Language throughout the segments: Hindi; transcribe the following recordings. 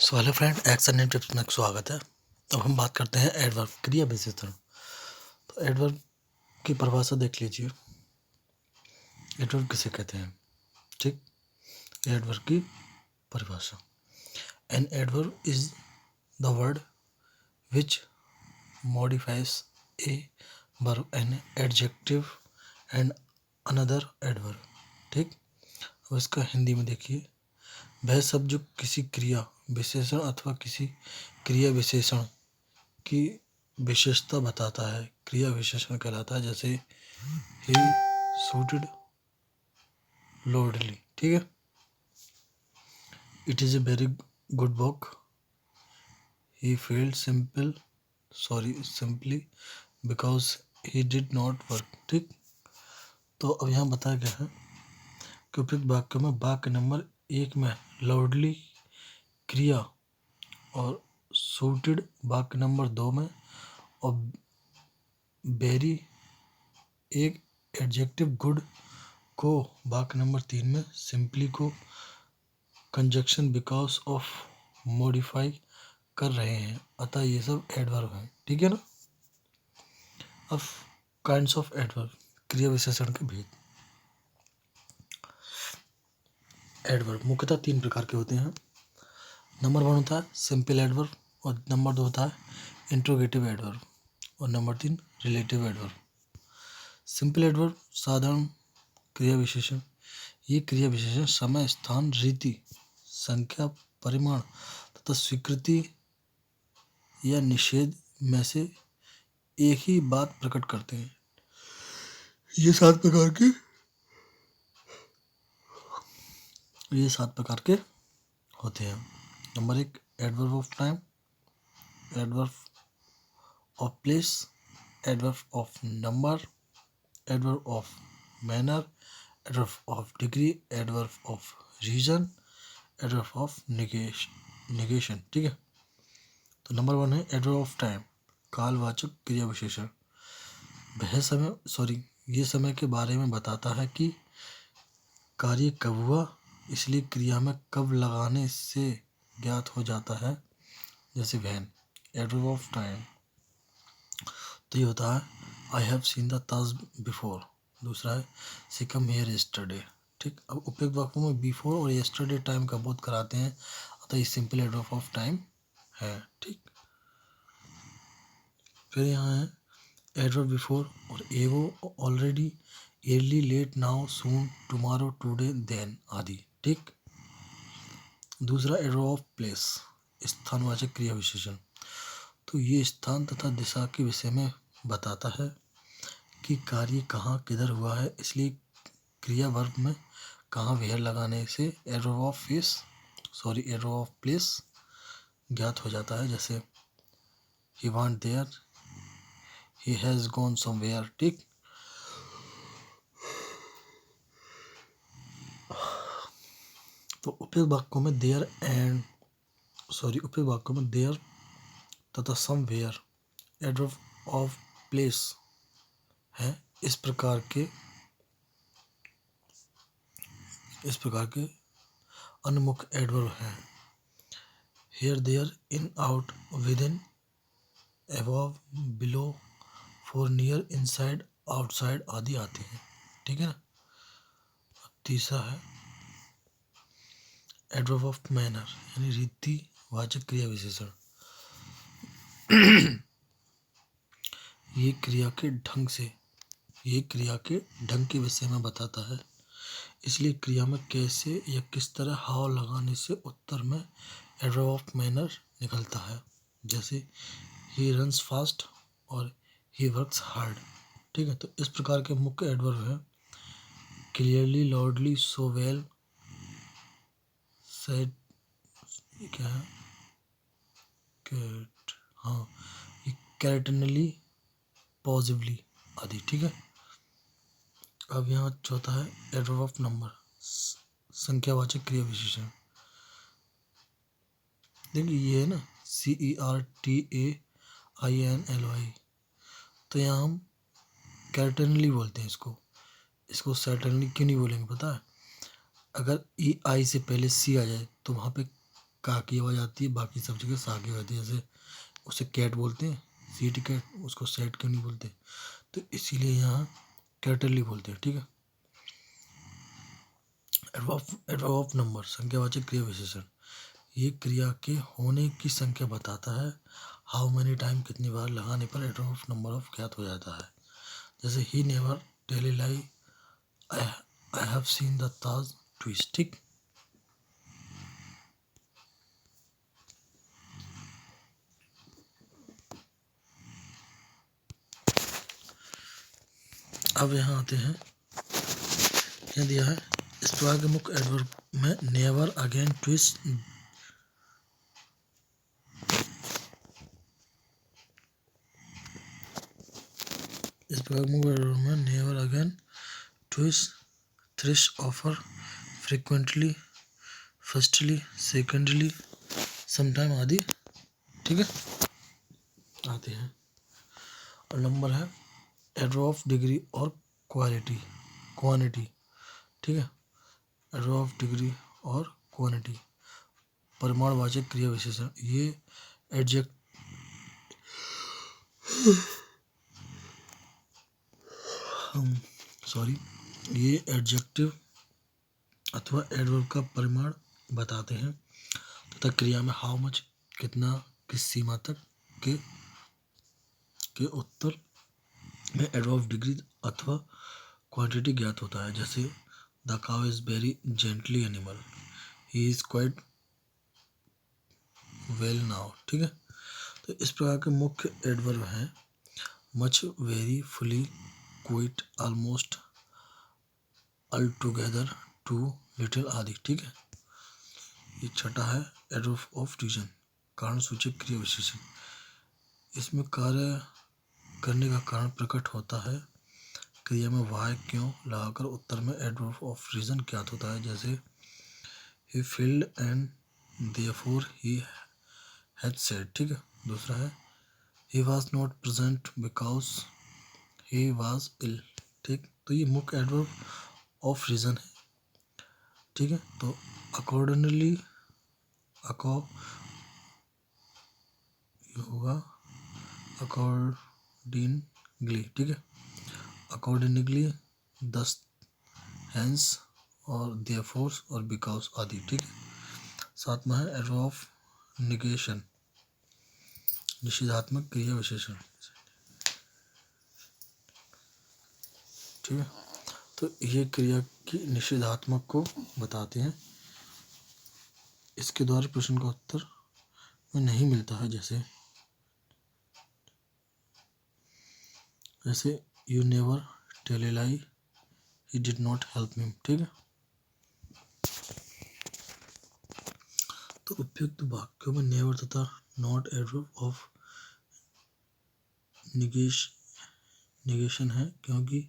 So hello friend, action and tips में स्वागत है। अब हम बात करते हैं एडवर्ब, क्रिया विशेषण। तो एडवर्ब की परिभाषा देख लीजिए। एडवर्ब किसे कहते हैं? ठीक, एडवर्ब की परिभाषा। An adverb is the word which modifies a verb an adjective and another adverb. ठीक, अब इसका हिंदी में देखिए। वह शब्द जो किसी क्रिया विशेषण अथवा किसी क्रिया विशेषण की विशेषता बताता है, क्रिया विशेषण कहलाता है। जैसे ही सूटेड लोडली, ठीक है। It is a very good book. He failed simply because he did not work. ठीक, तो अब यहाँ बताया गया है कि उपयुक्त वाक्यों में वाक्य नंबर 1 में लाउडली क्रिया और सूटेड वाक्य नंबर 2 में और वेरी एक एडजेक्टिव गुड को वाक्य नंबर 3 में, सिंपली को कंजक्शन बिकॉज ऑफ मॉडिफाई कर रहे हैं। अतः ये सब एडवर्ब हैं, ठीक है ना। अब काइंड्स ऑफ एडवर्ब, क्रिया विशेषण के भेद। एडवर्ब मुख्यतः 3 प्रकार के होते हैं। नंबर 1 होता है सिंपल एडवर्ब, और नंबर 2 होता है इंट्रोगेटिव एडवर्ब, और number 3 relative adverb. Simple adverb साधारण क्रिया विशेषण। ये क्रिया विशेषण समय, स्थान, रीति, संख्या, परिमाण तथा स्वीकृति या निषेध में से एक ही बात प्रकट करते हैं। ये 7 प्रकार के होते हैं। Number 1 adverb of time, adverb of place, adverb of number, adverb of manner, adverb of degree, adverb of reason, adverb of negation. ठीक है, तो नंबर 1 है एडवर्ब ऑफ टाइम, कालवाचक क्रिया विशेषण। ये समय के बारे में बताता है कि कार्य कब हुआ, इसलिए क्रिया में कब लगाने से ज्ञात हो जाता है। जैसे वैन, एडवर्ब ऑफ टाइम। तो ये होता है आई have seen the Taj before. दूसरा है शी कम हियर यस्टरडे। ठीक, अब उपयुक्त वाक्यों में बिफोर और यस्टरडे टाइम का बोध कराते हैं, अतः ये सिंपल एडवर्ब ऑफ टाइम है। ठीक, फिर यहाँ है एडवर्ब बिफोर और एगो, ऑलरेडी, early, लेट, नाउ, सून, टुमारो, टुडे, देन आदि। ठीक, दूसरा एडवर्ब ऑफ प्लेस, स्थानवाचक क्रिया विशेषण। तो ये स्थान तथा दिशा के विषय में बताता है कि कार्य कहाँ किधर हुआ है, इसलिए क्रिया वर्ब में कहाँ वेयर लगाने से एडवर्ब ऑफ प्लेस ज्ञात हो जाता है। जैसे ही went there, he has gone somewhere. ठीक, तो उपयुक्त वाक्यों में देयर तथा समवेयर एडवर्ब ऑफ प्लेस है। इस प्रकार के अन्मुख एडवर्ब हैं। Here, there, in, out, within, above, below, far, near, inside, outside आदि आते हैं। ठीक है ना। तीसरा है एडवर्ब ऑफ मैनर, यानी रीति वाचक क्रिया विशेषण। ये क्रिया के ढंग के विषय में बताता है, इसलिए क्रिया में कैसे या किस तरह हाव लगाने से उत्तर में एडवर्ब ऑफ मैनर निकलता है। जैसे ही रन्स फास्ट और ही वर्क्स हार्ड। ठीक है, तो इस प्रकार के मुख्य एडवर्ब हैं clearly, loudly, so well, said, क्या है, कैरेटनली, पॉजिबली आदि। ठीक है, अब यहाँ चौथा है एडवर्ब ऑफ नंबर, संख्यावाचक क्रिया विशेषण। देखिए ये है ना CERTAINLY, तो यहाँ हम कैरेटनली बोलते हैं इसको सर्टेनली क्यों नहीं बोलेंगे पता है? अगर आई से पहले सी आ जाए तो वहाँ पे का की आवाज़ आती है, बाकी सब जगह सा की आती है। जैसे उसे कैट बोलते हैं, सीट कैट, उसको सेट क्यों नहीं बोलते? तो इसीलिए यहाँ कैटरली बोलते हैं। ठीक है। एडवर्ब ऑफ नंबर, संख्यावाचक क्रिया विशेषण, ये क्रिया के होने की संख्या बताता है। हाउ मैनी टाइम, कितनी बार लगाने पर एडवर्ब ऑफ नंबर ऑफ ज्ञात हो जाता है। जैसे ही never tell a lie, I have seen the Taj twice. ठीक। अब यहाँ आते हैं, क्या दिया है इस प्रकार के मुख्य एडवर्ब में, नेवर, अगेन, ट्विस्ट, इस प्रकार के मुख्य एडवर्ब में नेवर, अगेन, ट्विस्ट, थ्रिश, ऑफर, फ्रिक्वेंटली, फर्स्टली, सेकेंडली, समटाइम आदि। ठीक है, आते हैं। और नंबर है एडवर्ब ऑफ डिग्री और क्वालिटी, क्वांटिटी। ठीक है, एडवर्ब ऑफ डिग्री और क्वांटिटी, परिमाणवाचक क्रिया विशेषण, ये एडजेक्ट ये एडजेक्टिव अथवा एडवर्ब का परिमाण बताते हैं तथा क्रिया में हाउ मच, कितना, किस सीमा तक के उत्तर में एडवर्ब ऑफ डिग्री अथवा क्वांटिटी ज्ञात होता है। जैसे the cow is very gently animal, he is quite well now. ठीक है, तो इस प्रकार के मुख्य एडवर्ब हैं much, very, fully, quite, almost, altogether, too, little आदि। ठीक है, ये छठा है एडवर्ब ऑफ रीजन, कारण सूचक क्रिया विशेषण, इसमें कार्य करने का कारण प्रकट होता है। क्रिया में वाई, क्यों लगाकर उत्तर में एडवर्ब ऑफ रीजन ज्ञात होता है। जैसे he failed and therefore he had said. ठीक है, दूसरा है he was not present because he was ill. ठीक, तो ये मुख्य एडवर्ब ऑफ रीजन है। ठीक है, तो अकॉर्डिंगली, होगा अकॉर्डिंगली। ठीक है, अकॉर्डिंगली, दस, हैंस और देयरफॉर और बिकॉज आदि। ठीक है, सातवां है एडवर्ब ऑफ निगेशन, निषेधात्मक क्रिया विशेषण। ठीक है, तो ये क्रिया की निषेधात्मक को बताते हैं, इसके द्वारा प्रश्न का उत्तर में नहीं मिलता है। जैसे you never tell a lie, he did not help me. ठीक है, तो उपयुक्त वाक्यों में नेवर तथा नॉट एडवर्ब ऑफ निगेशन है, क्योंकि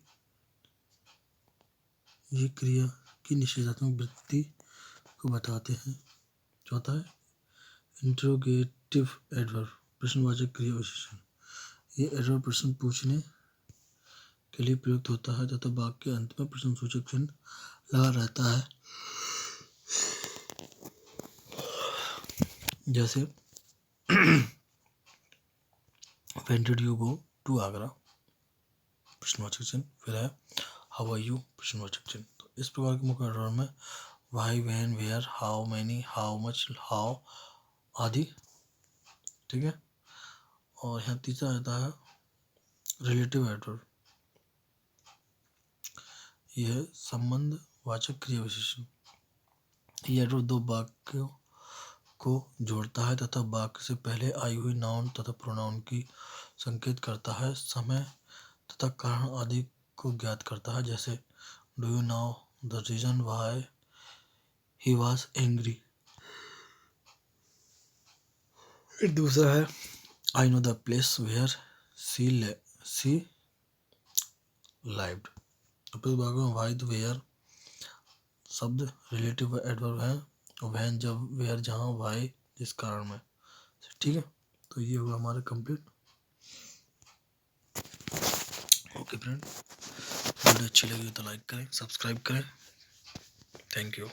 ये क्रिया की निषेधात्मक वृत्ति को बताते हैं। चौथा है इंट्रोगेटिव एडवर्ब, प्रश्नवाचक क्रिया विशेषण, ये एडवर्ब प्रश्न पूछने के लिए प्रयुक्त होता है तथा वाक्य के अंत में प्रश्नसूचक चिन्ह लगा रहता है। जैसे When did you go to Agra, प्रश्नवाचक चिन्ह, फिर है हाउ आर यू, प्रश्नवाचक चिन्ह। तो इस प्रकार के मुख्य एडवर्ब में why, when, where, how many, how much, how आदि। ठीक है, और यहाँ तीसरा आता है रिलेटिव एडवर्ब, यह संबंध वाचक क्रिया विशेषण, यह एडवर्ब दो वाक्यों को जोड़ता है तथा वाक्य से पहले आई हुई नाउन तथा प्रोनाउन की संकेत करता है, समय तथा कारण आदि को ज्ञात करता है। जैसे do you know the reason why he was angry. दूसरा है I know the place where she lived. में वाई, वेयर शब्द रिलेटिव एडवर्ब है, और वैन जब, वेयर जहाँ, वाई जिस कारण में। ठीक है, तो ये हुआ हमारा कंप्लीट। ओके फ्रेंड, वीडियो अच्छी लगी तो लाइक करें, सब्सक्राइब करें। Thank you.